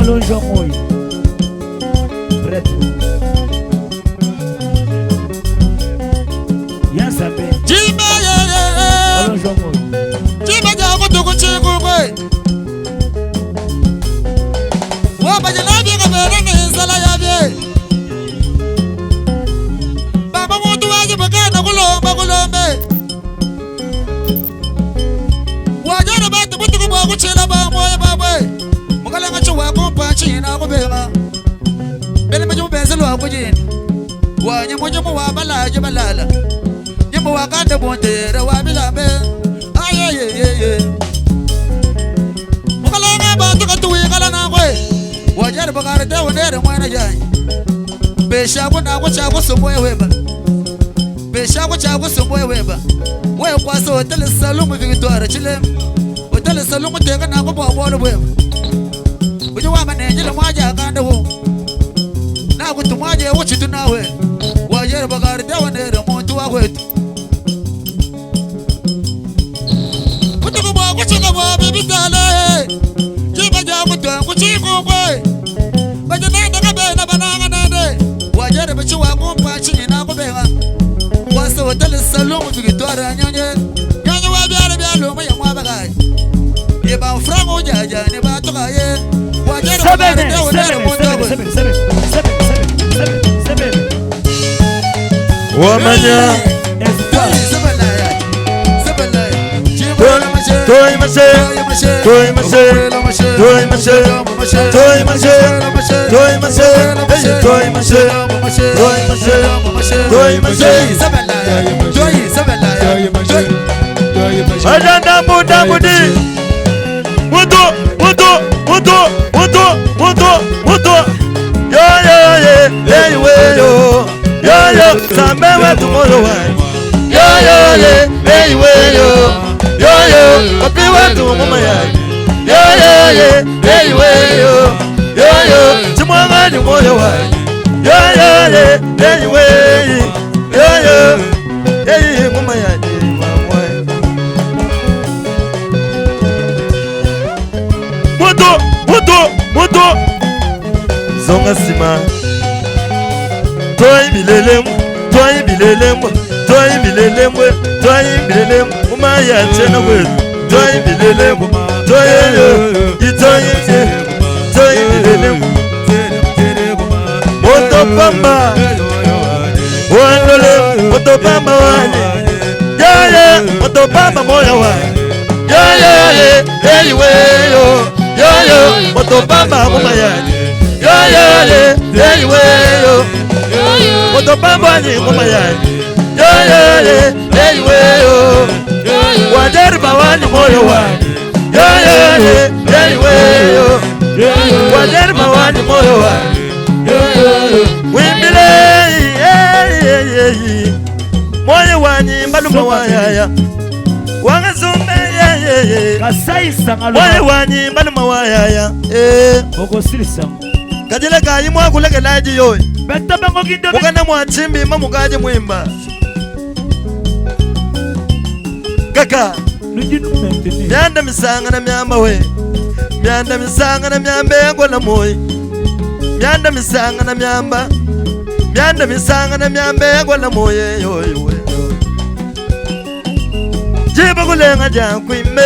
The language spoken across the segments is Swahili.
kalonjo moi. Prête. Yansabe. Jimbe Kalonjo moi. Jimbe jago tuku chiku kwe. Waba janabi kabere ni insala yabe. Baba mutu waji bakana kulombe. Wajana batu butu kubo kuchila ba moya babwe. Mukala ngachuwa kumpachi na kubema. Bele majumu benzelu wa kujini. Wanyamu wa balala. Nyamu wa kanda bontere wa bilambe. Aye. Mukala nga batu katuwi kala na kwe. Wajana bakare te wonere mwana jani. Beshago na kuchago sumoye weba. Beshago chago sumoye weba. Wewe kwaso hotel salumu Victoria chile. Hotel salumu tega na kubo bolo weba. Ujo wa manejele mwaja kanda wo. Na kutumaje wuchi tunawe. Wajere bagari te wonere muntu wa kwetu. Kutuko ba kuchika ba bibi tale. Jiba ja kutu kuchiko kwe. Bajananda kabena bananga nande. Wajere bichuwa kumpa chini na kubega. Waso hotel salumu Victoria nyonye. Nyonye wa bialo maya mwabagai. Yeba frango jaja ne ba toka ye. Wajere bagari te wonere muntu wa kwetu. Wamanya Sambe wetu moyo wangu yo hey yo papi wetu mama yangu yo hey yo chimwanga ni moyo wangu yo hey mama yangu moto zonga sima toi bilelem umaya tena wetu toi bilelem moto pamba wandole moto pamba wani moto pamba moya wani moto pamba mumayani moto pamba ni mumayani wajeri bawani moyo wani wajeri bawani moyo wani wimbile moyo wani mbaluma wayaya wangazumbe moyo wani mbaluma wayaya kajile kayi mwakuleke laji yoy mukana mwachimbi mamukaje mwimba kaka myanda misanga na myamba we myanda misanga na myamba engola moyi myanda misanga na myamba engola moyi yoy jiba kulenga jankwime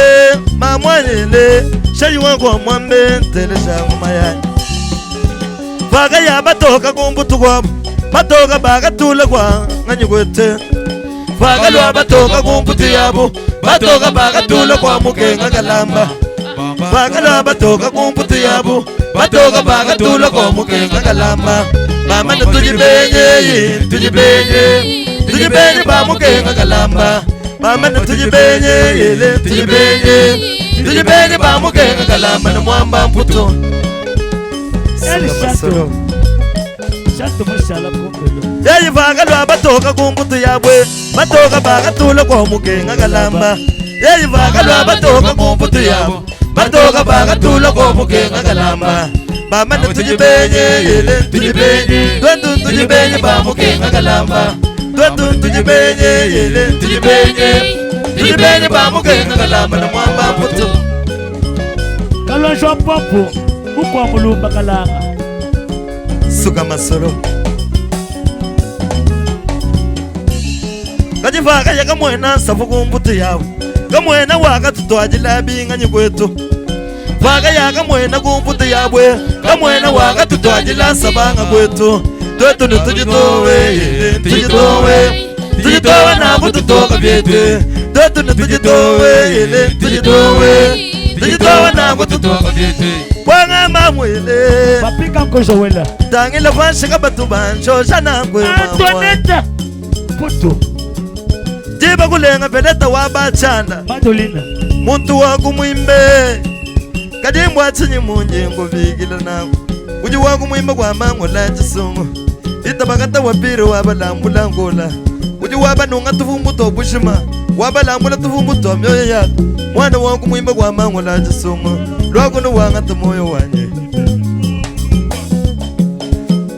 mamwalele shayi wangu mwambe ntele shangu mayani Baga ya batoka kumbutu kwa batoka baga tula kwa nganyugwete Baga lwa batoka kumbutu yabo batoka baga tula kwa mukenga kalamba Baga lwa batoka kumbutu yabo batoka baga tula kwa mukenga kalamba Mama na tujibenye ba mukenga kalamba Mama na tujibenye ba mukenga kalamba na mwamba mputo Chato mashala kumbelo. Yeyi vaga lwa batoka kumbutu yabwe batoka baga tula kwa mukenga kalamba Yeyi vaga lwa batoka kumbutu yabo batoka baga tula kwa mukenga kalamba Mama na tujibenye tujibenye ba mukenga kalamba tujibenye ba mukenga kalamba na mwamba mputu Kalonjo popo ukwa mulumba kalanga suka masoro kajivaka ya kamwena safuku mbutu yawe kamwena waka tutwajila binga nyikwetu vaka ya kamwena kumbutu yabwe kamwena waka tutwajila sabanga kwetu twetu ni tujitowe tujitowe nabo tutoka vyete twetu ni tujitowe tujitowe nabo tutoka vyete wanga mamwele papika nkozo wela tangila vanshika batu bancho shanangwe Antoinette puto jiba kulenga peleta wabachanda Madolina muntu waku mwimbe kadimbo achinyi munyengo vigila nago uji waku mwimbe kwa mango la chisungu itabakata wapiri wabalambula ngola uji wabanunga tufumbuto bushima wabalambula tufumbuto myoyo yako mwana waku mwimbe kwa mango la chisungu lwako nuwanga tumoyo wanye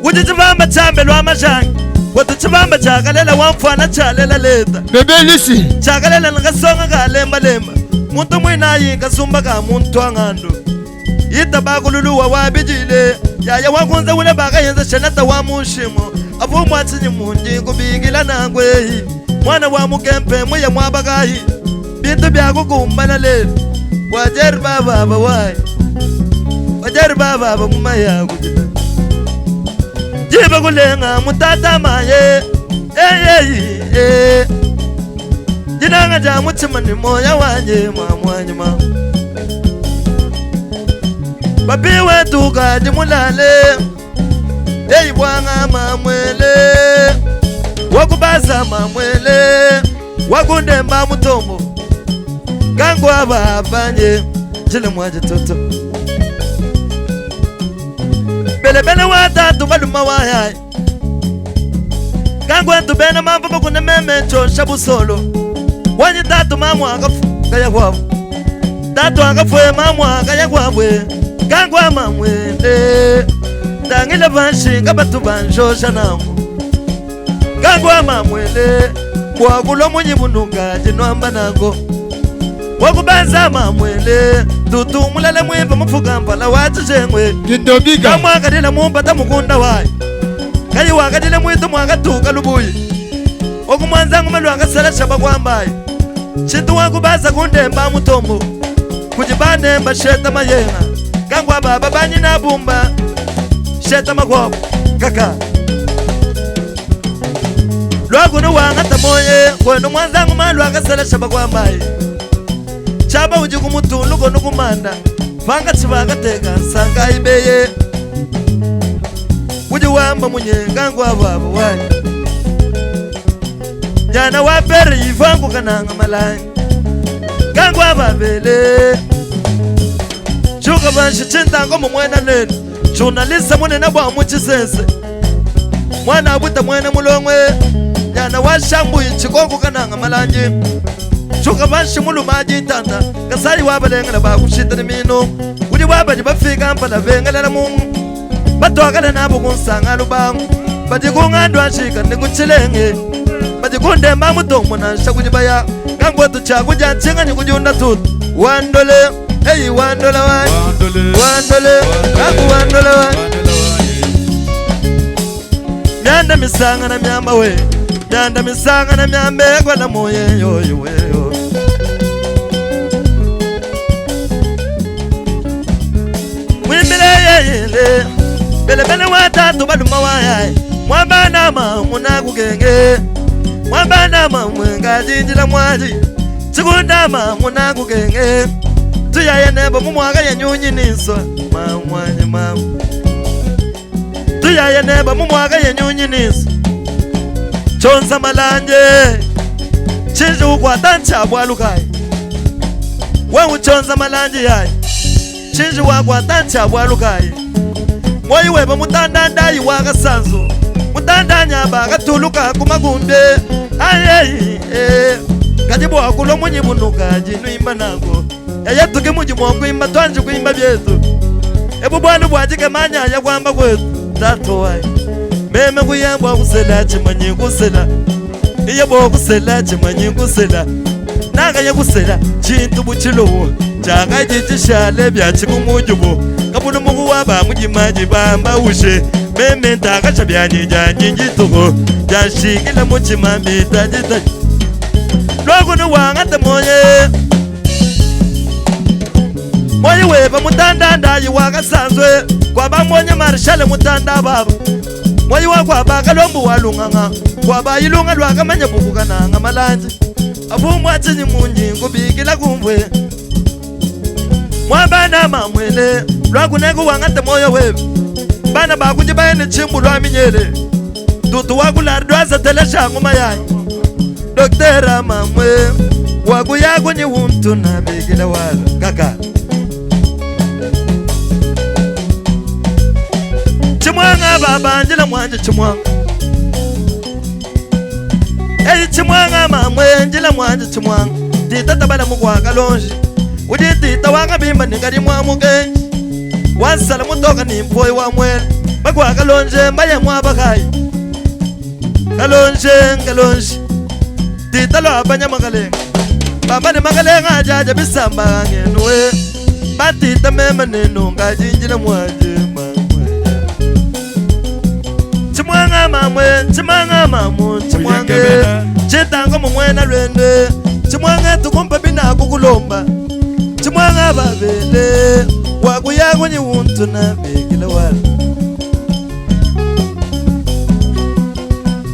uji chivamba chambe lwa mashangi watu chibamba chakalela wamfana chalela leta Bebe lisi chakalela ngasonga kalemba lemba muntu mwina yinga sumba ka muntu angando itabakuluwa wabijile yaya wakunza ule baka yenza shanata wa mushimo avumu atsinyi munji kubingila nangwe mwana wa mukempe muya mwabagahi bintu byako kumbana lelo wajeri baba wai wajeri baba mumaya kujita jiba kulenga mutata maye jinanga ja mutima ni moya wanje mamwanye ma babi wetu ka jimulale bwanga mamwele wakubaza mamwele wakundemba mutombo kangwa babanye jile mwaje toto bele watatu baluma wayai kangwe ntubena mambo bakune meme chosha busolo wanyi tatu mamwa akafu kaya kwabo tatu akafwe mamwa kaya kwabwe kangwa mamwende tangile banshinga batu banjosha nango kangwa mamwende kwakulo munyi bununga jinwamba nango wakubanza mamwende tutumulale mwimba mufuga mpala wachishengwe Kindobiga kamwakadila mumpata mukunda wayi kayi wakadile mwitu mwakatuka lubuyi okumwanzangu malu akasala shaba kwambayi chitu wakubaza kundemba mutombo kujibanemba sheta mayenga kangwa baba banyi nabumba sheta makwabo kaka lwakunu wangata moye kwenu mwanzangu malu akasala shaba kwambayi chaba uji kumutulu kono kumanda vanga chivakateka nsanga ibeye uji wamba munyenga ngwavavo wani nyana wapere ivangu kananga malani kangwavavele chuka vanshi chintango mumwena nene journalista munena bwa muchisese mwana abuta mwene mulongwe nyana washambuyi chikoko kananga malanji chuka vanshi mulumaji itanda kasari wabalengela bakushitani mino uli wabaji bafika mpala vengelela mungu batwakala nabo kunsanga lubangu bati kung'andu anshika ndikuchilenge bati kundemba mutombo nansha kujibaya kangwetu chakuja nchinganyi kujunda tutu wandole eyi wandola wani wandole kangu wandola wani myanda misanga na myamba we myanda misanga na myambe kwa na moye yoyo weyo mwimbileyeyele belebele watatu baluma wayai mwabanama munakugenge mwabanama mwenga jinjila mwaji chikundama munakugenge tuyaye nebo mumwaka yenyunyi niswa mamwanye mamu tuyaye nebo mumwaka yenyunyi niswa chonsa malanje chinji ukwata nchabwalukai wawuchonsa malanje yayi chinji wakwata nchabwalukai moyi weba mutandandayi wakasanzo mutandanyaba katuluka kumagumbe ayeyi kajibwa kulo munyi bunuka jinuimba nango yayatuke muji mwakuimba twanje kuimba byetu ebu bwana bwajike manyanya kwamba kwetu tato wayi meme kuyambwa kusela chimanyi kusela iye bo kusela chimanyi kusela nanga yakusela chintu buchilowo changa jitishale bya chikumujubu kabunu mugu waba mujimaji bamba ushe meme ntaka chabyanye janye njitugo jashikila muchima mitajita lwagunu wangate moye moye weba mutanda ndayi wakasanzwe kwaba monye marshale mutanda baba moye wakwaba kalombu walunganga kwaba ilunga lwakamanya bukukananga malanje avumwa chinyi munji ngubikila kumvwe mwabana mamwele lwakuneko wangate moyo weba bana bakunje bayene chimbu lwaminyele tutu wakulari dwazatele shangu mayanyi doktera mamwe wakuyakunyi wumtu nabikile wala kakala chimwanga baba njila mwanje chimwanga eyi chimwanga mamwe njila mwanje chimwanga tita tabala mukwaka lonji udi tita wanga bimba ningari mwamugenji wasala mutoka nimpoyi wa mwele bakwaka lonje mbaye mwabakayi kalonje tita lo abanya magalenga bamba ni magalenga ajaja bisamba ngenuwe batita mema nenunga jinjila mwanje chimwanga mamu chimwange chitango mumwena lwende chimwange tukumpa bina kukulomba chimwanga babele wakuyakunyi wuntu nabikile wala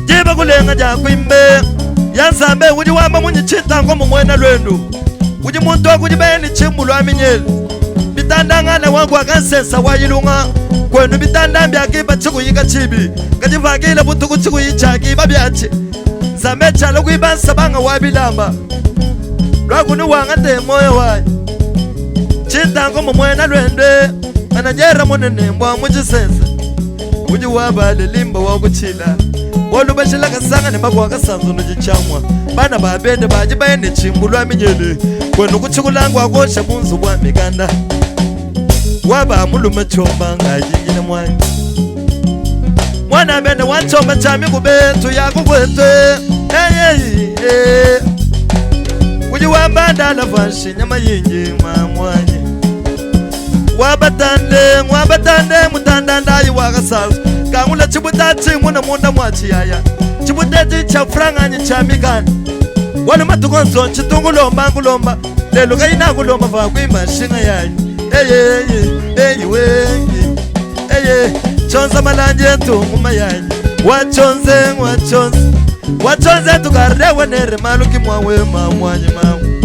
jiba kulenga jakwimbe yansambe uji wamba munyi chitango mumwena lwendu uji muntu wakujibeni chimbu lwaminyele bitandangana wangu wakansensa wayilunga kwenu bitandambi akiba chikuyika chibi kachivakile butuku chikuyichaki babyache zamechalo kuibansa banga wabilamba lwakuni wangate moyo wayi chitango mumwena lwende ananyera munene mbwa muchisense uji wabale limba wakuchila wolubashila kasanga nembaku wakasanzu nuchichamwa bana babende baji bayene chimbu lwaminyele kwenu kuchikulangwa akosha bunzu bwa mikanda waba mulume chomba ngajingine mwanyi mwana mene wanchomba chami kubetu yako kwete uji wabanda lavanshi nyama yingi mamwanyi wabatande mutanda ndayi wakasalu kangula chibutachi muna munda mwachi yaya chibutachi cha franganyi chamikani wanu matukonzo chitungulomba ngulomba lelo kayina kulomba vakwima shinga yayi chonza malanje tungu mayanyi wachonze tukarewe nere maluki mwawe mamwanyi mamu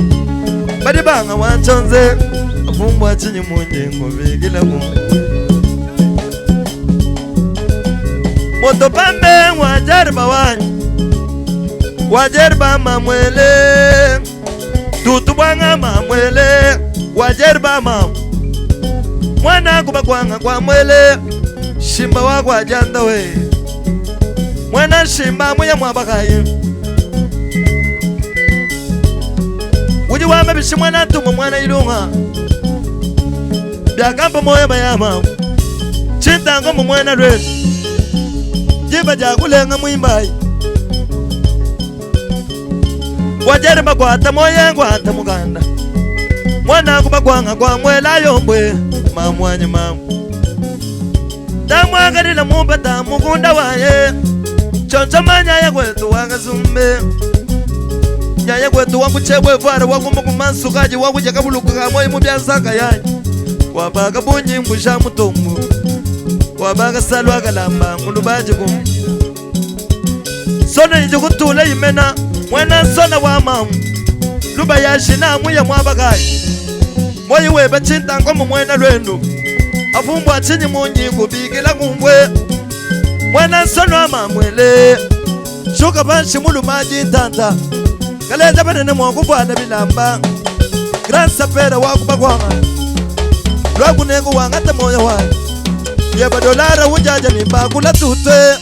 badibanga wachonze afumbwa chinyi munye ngubikile kumbe moto pambe wajariba wanyi wajariba mamwele tutubwanga mamwele wajeriba mamu mwana kuba kwanga kwa mwele shimba wako ajanda we mwana shimba muya mwabakayi uji wame bishi mwana tumu mwana ilunga byakampa moya bayama chitango mu mwana lwetu jiba jakulenga mwimbayi wajeriba kwata moya kwata muganda mwana kubakwanga kwa mwela yombwe mamwanyi mamu tamwagalila mupata mukunda waye choncho manyaya kwetu wakazumbe nyaya kwetu wakuchebwe vara wakumukumansukaji wakuja buluka kamoyi mubyansaka yayi wabaka bunyi mbusha mutombo wabaka salwa kalamba ngulubaji kumu sona iji kutula imena mwena sona wa mamu luba yashina muya mwabakayi moyi weba chintango mumwena lwendu afumbwa chinyi munyi kubikila kumbwe mwena sono amamwele shuka panshi mulumaji ntanta kaleza panene mwakubwana bilamba grand sapera wakubakwanga lwakunengu wangate moyo wayi yeba dolara wujaja nimbakula tutwe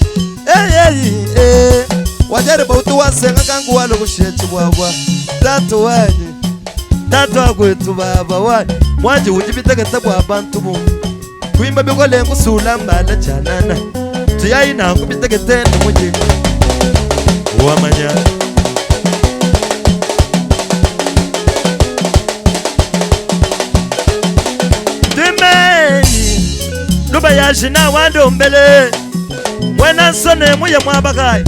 wajariba utu wasenga kangu walo kushechi bwabwa tatu waji tatu akwetu baba waji mwanje ujibitegeta bwa bantu bu kuimba bikolengu sulambala chanana tuyayina kubitegete ndumujiga uwamanya luba yashina wandombele mwena nsone muye mwabakaye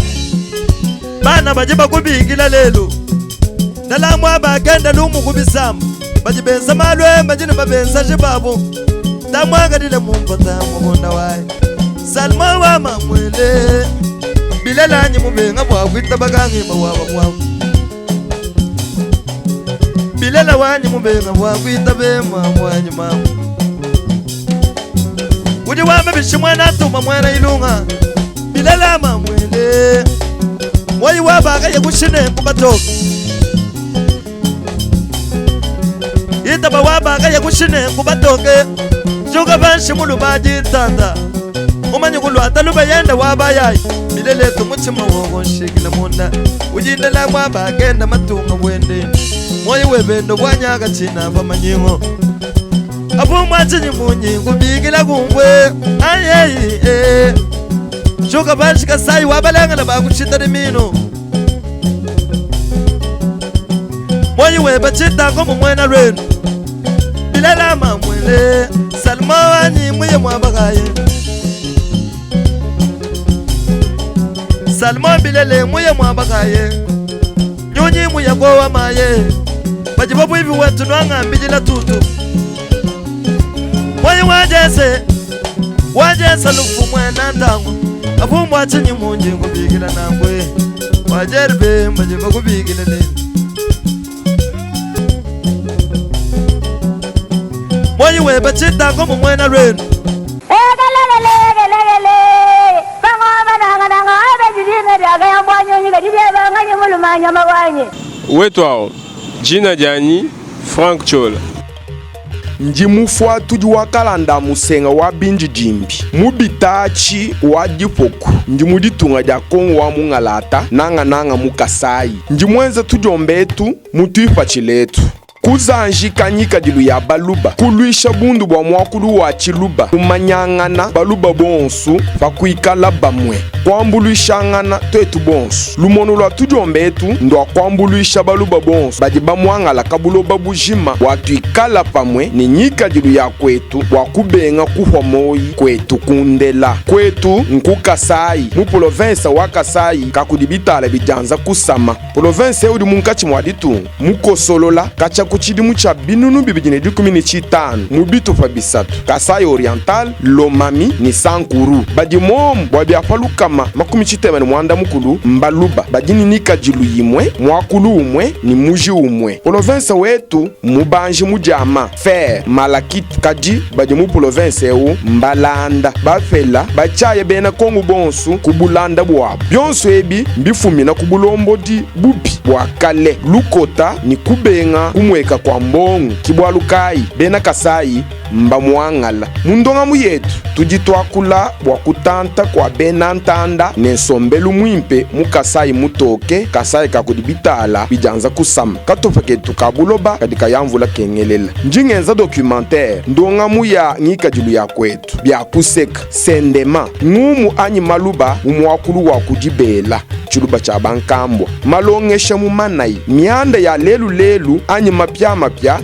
bana baje bakubikila lelo nala mwabagenda lumukubisamo bajibenza malwe bajine babenza jibabo tamwagadile mumpata mubonda waye salma wa mamwele bilalanyi mubenga bwakwita bagangima waba mwabu bilela wanyi mubenga bwakwita bemwa mwanyi mamu uji wame bishimwana atuma mwana ilunga bilela mamwele mwayi wabaga yakushine mubatoka itaba wabaga yakushine mubatoke juga banshi mulubaji tanda umanyi kulwata luba yenda wabayayi bilele tumutima wogo nshikila munda ujindela mwabagenda matunga bwende moyi webendo bwanyaga china vamanyingo apo mwachinyi munyingu bigila kungwe ayeyi juga banshi kasayi wabalangala bakuchitani mino moyi weba chitango mumwena lwenu bilela mamwele salma wanyi muye mwabagaye salma bilele muye mwabagaye nyunyi muye gowa maye bajibabu hivi wetu nwanga mbijila tutu moyi wajese lufu mwena ndangu afu mwachinyi munjingu bigila nangwe wajerbe mbajibaku bigila nini moyi weba chitango mumwena lwenu wetwao jina janyi Frank Chola ndi mufua tudi wakalanda musenga wa binji jimbi mubitachi wa dipoku ndi muditunga dia kongo wa mungalata nanga mukasayi ndi mwenza tudiombetu mutuipachiletu kuzanjika nyika dilu ya baluba kuluisha bundu bwa mwakulu wa chiluba kumanyangana baluba bonsu bakuikala bamwe kwambuluishangana twetu bonsu lumono lwa tudiombetu ndwa kwambuluisha baluba bonsu badi bamwangala kabuloba bujima watuikala pamwe ni nyika dilu ya kwetu wakubenga kuhwa moyi kwetu kundela kwetu nkukasayi mu province wa Kasayi kakudibitala bijanza kusama province eudi munkachi mwaditu mukosolola kacha kuchidimu cha binunu bibijine 15 mubitu fa bisatu Kasayi Oriental Lomami ni Sankuru badi momu bwabiafalukama makumi chitemani mwanda mukulu mbaluba badini nika jilu yimwe mwakulu umwe ni muji umwe province wetu mubanji mujama fer malakit kaji badi mu province ewu mbalanda bafela bachaye bena kongo bonsu kubulanda bwabo byonso ebi mbifumina kubulombo di bubi bwakale lukota ni kubenga kumweka kwa mbongu kibwalukayi bena Kasayi mba mwangala mundonga muyetu tuditwakula bwakutanta kwa bena ntanda nensombelu mwimpe mu Kasayi mutoke Kasayi kakudibitala bijanza kusama katofaketu kabuloba kadika yamvula kengelela njingenza documentaire ndonga muya ngika jilu ya kwetu bya kuseka sendema ngumu anyi maluba umwakulu wa kujibela chiluba cha bankambwa malongesha mu manayi mianda ya lelu anyi mapya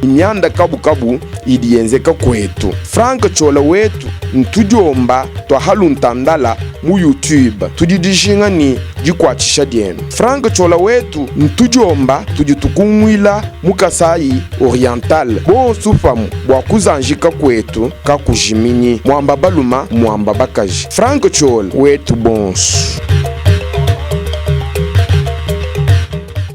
mianda kabu idiyenzeka kwetu Frank Chola wetu ntujomba twahaluntandala mu YouTube tudidishinga ni jikwachisha dienu Frank Chola wetu ntujomba tuditukumwila mu Kasayi Oriental bonsu famu bwakuzanjika kwetu kakujiminyi mwamba baluma mwamba bakaji Frank Chola wetu bonsu